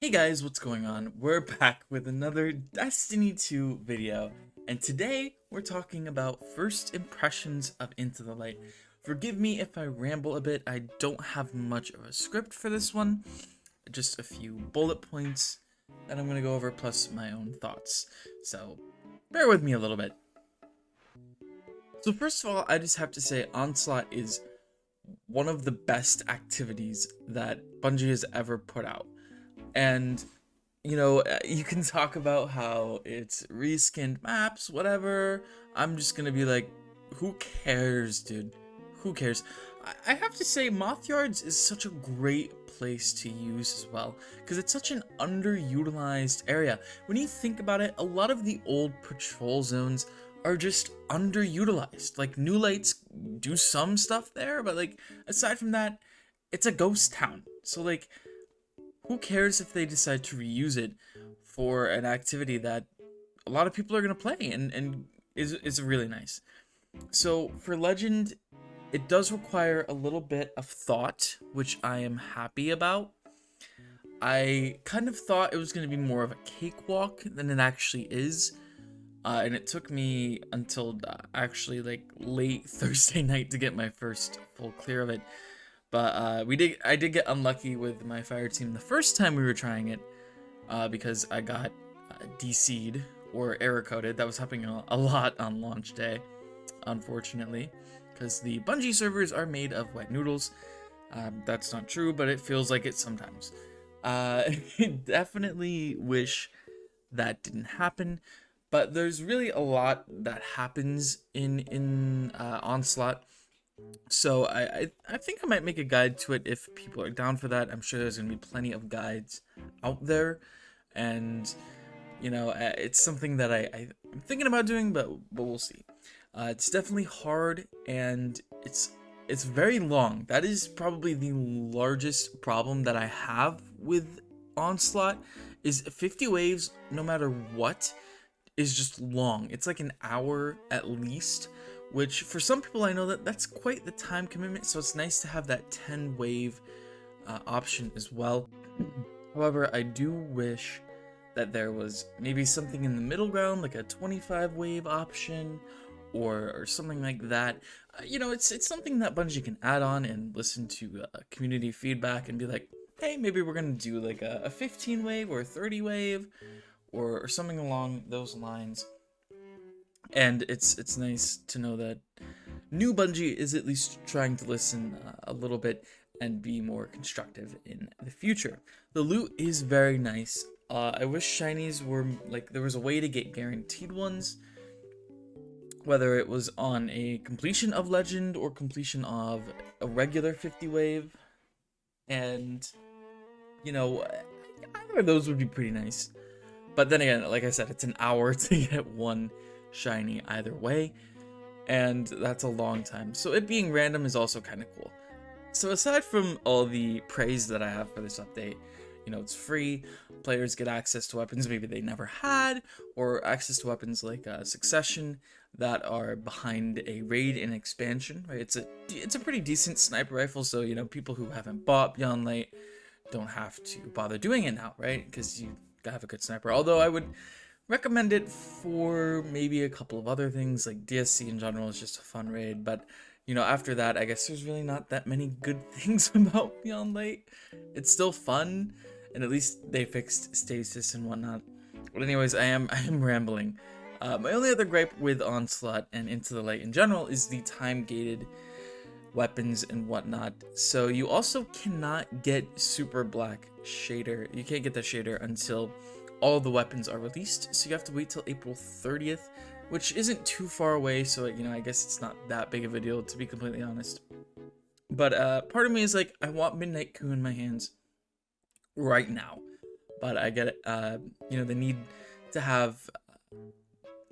Hey guys, what's going on? We're back with another Destiny 2 video, and today we're talking about first impressions of Into the Light. Forgive me if I ramble a bit, I don't have much of a script for this one, just a few bullet points that I'm going to go over plus my own thoughts. So, bear with me a little bit. So first of all, I just have to say Onslaught is one of the best activities that Bungie has ever put out. And you can talk about how it's reskinned maps, whatever. I'm just gonna be like, who cares, dude? Who cares? I have to say, Moth Yards is such a great place to use as well, because it's such an underutilized area. When you think about it, a lot of the old patrol zones are just underutilized. Like, New Lights do some stuff there, but like, aside from that, it's a ghost town. So like, who cares if they decide to reuse it for an activity that a lot of people are going to play and is really nice. So for Legend, it does require a little bit of thought, which I am happy about. I kind of thought it was going to be more of a cakewalk than it actually is. And it took me until actually like late Thursday night to get my first full clear of it. But I did get unlucky with my fire team the first time we were trying it, because I got DC'd or error coded. That was happening a lot on launch day, unfortunately, because the Bungie servers are made of wet noodles. That's not true, but it feels like it sometimes. Definitely wish that didn't happen, but there's really a lot that happens in Onslaught. So I think I might make a guide to it if people are down for that. I'm sure there's gonna be plenty of guides out there, and it's something that I'm thinking about doing, but we'll see. It's definitely hard, and it's very long. That is probably the largest problem that I have with Onslaught is 50 waves, no matter what, is just long. It's like an hour at least, which for some people I know that's quite the time commitment, so it's nice to have that 10 wave option as well. However, I do wish that there was maybe something in the middle ground, like a 25 wave option or something like that. It's something that Bungie can add on and listen to community feedback and be like, hey, maybe we're gonna do like a 15 wave or a 30 wave or something along those lines. And it's nice to know that new Bungie is at least trying to listen a little bit and be more constructive in the future. The loot is very nice. I wish shinies were like there was a way to get guaranteed ones, whether it was on a completion of Legend or completion of a regular 50 wave, and either of those would be pretty nice. But then again, like I said, it's an hour to get one shiny either way, and that's a long time. So it being random is also kind of cool. So aside from all the praise that I have for this update, it's free, players get access to weapons maybe they never had, or access to weapons like Succession that are behind a raid and expansion, right? It's a pretty decent sniper rifle, so people who haven't bought Beyond Light don't have to bother doing it now, right? Because you gotta have a good sniper. Although I would recommend it for maybe a couple of other things, like DSC in general is just a fun raid, but after that, I guess there's really not that many good things about Beyond Light. It's still fun, and at least they fixed stasis and whatnot. But anyways, I am rambling. My only other gripe with Onslaught and Into the Light in general is the time-gated weapons and whatnot. So you also cannot get Super Black Shader. You can't get the shader until all the weapons are released, so you have to wait till April 30th, which isn't too far away, so I guess it's not that big of a deal, to be completely honest. But part of me is like, I want Midnight Coup in my hands right now, but I get it. They need to have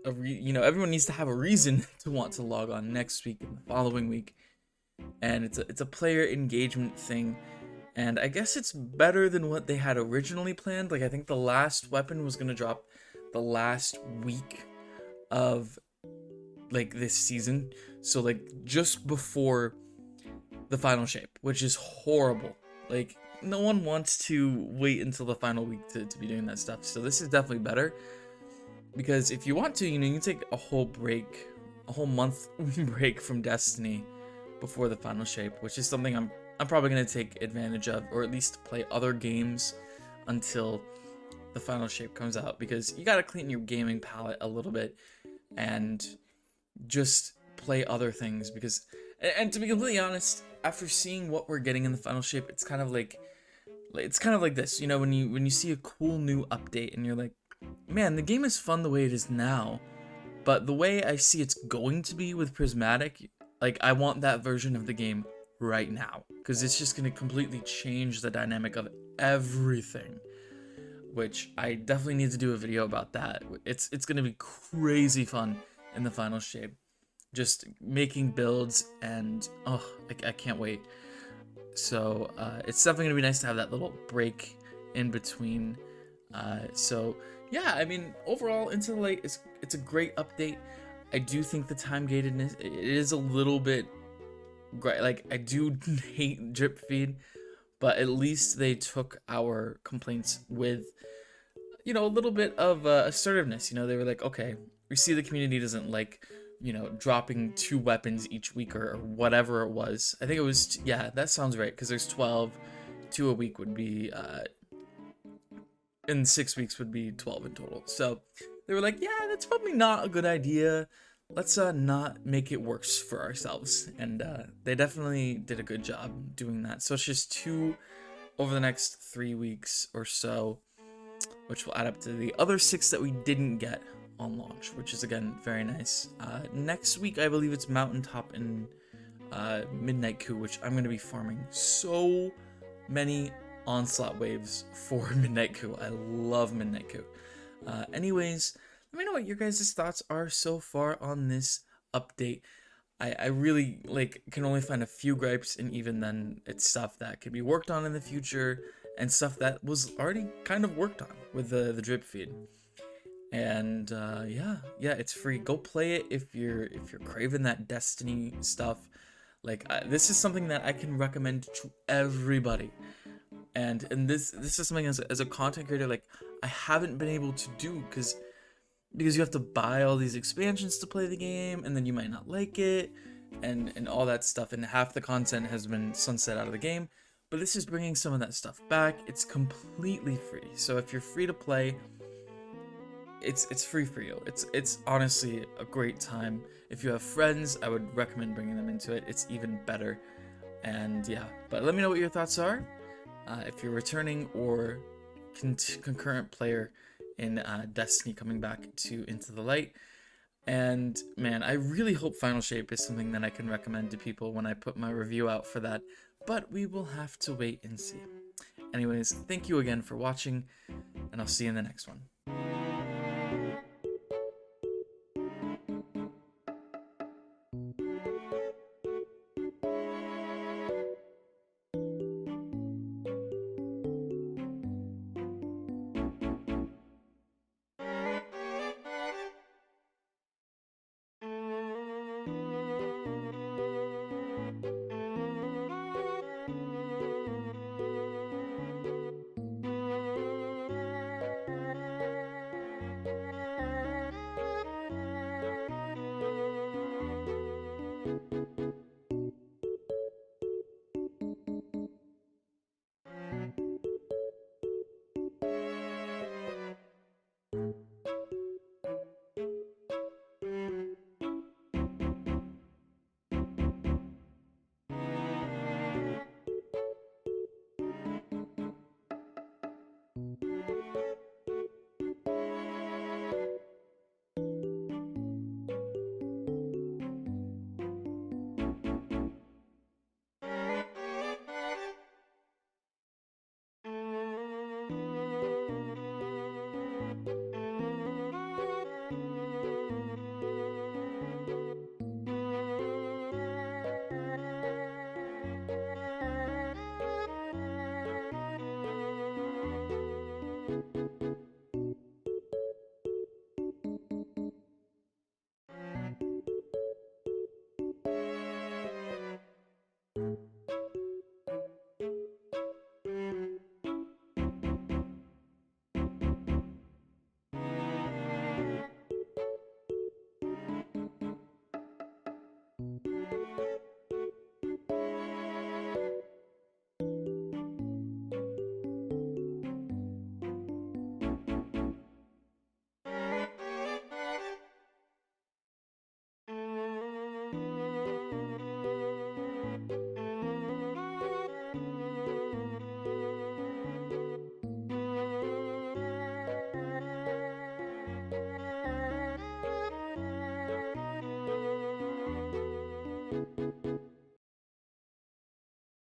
everyone needs to have a reason to want to log on next week and the following week, and it's a player engagement thing. And I guess it's better than what they had originally planned. Like, I think the last weapon was gonna drop the last week of like this season, so like just before the final shape, which is horrible. Like, no one wants to wait until the final week to be doing that stuff. So this is definitely better, because if you want to, you know, you can take a whole break, a whole month break from Destiny before the final shape, which is something I'm probably gonna take advantage of, or at least play other games until the final shape comes out, because you gotta clean your gaming palette a little bit and just play other things. Because, and to be completely honest, after seeing what we're getting in the final shape, it's kind of like this, you know, when you see a cool new update and you're like, man, the game is fun the way it is now, but the way I see it's going to be with Prismatic, like, I want that version of the game right now, because it's just going to completely change the dynamic of everything, which I definitely need to do a video about that. It's going to be crazy fun in the final shape, just making builds, and oh, I can't wait. So it's definitely gonna be nice to have that little break in between. So yeah, I mean, overall, Into the Light it's a great update. I do think the time gatedness, it is a little bit great. Like, I do hate drip feed, but at least they took our complaints with, you know, a little bit of assertiveness. You know, they were like, okay, we see the community doesn't like, you know, dropping 2 weapons each week, or whatever it was. I think it was, yeah, that sounds right, because there's 12. 2 a week would be, in 6 weeks would be 12 in total. So they were like, yeah, that's probably not a good idea. Let's not make it worse for ourselves. And they definitely did a good job doing that. So it's just 2 over the next 3 weeks or so, which will add up to the other 6 that we didn't get on launch, which is, again, very nice. Next week, I believe it's Mountaintop and Midnight Coup, which I'm going to be farming so many onslaught waves for Midnight Coup. I love Midnight Coup. Anyways, let me know what your guys' thoughts are so far on this update. I really, like, can only find a few gripes, and even then it's stuff that could be worked on in the future, and stuff that was already kind of worked on with the drip feed. And yeah, it's free. Go play it if you're craving that Destiny stuff. Like, this is something that I can recommend to everybody. And this is something, as a content creator, like, I haven't been able to do, because you have to buy all these expansions to play the game, and then you might not like it, and all that stuff, and half the content has been sunset out of the game. But this is bringing some of that stuff back. It's completely free. So if you're free to play, it's free for you. It's honestly a great time. If you have friends, I would recommend bringing them into it. It's even better. And yeah, but let me know what your thoughts are. If you're returning or concurrent player in Destiny coming back to Into the Light. And man, I really hope Final Shape is something that I can recommend to people when I put my review out for that, but we will have to wait and see. Anyways, thank you again for watching, and I'll see you in the next one.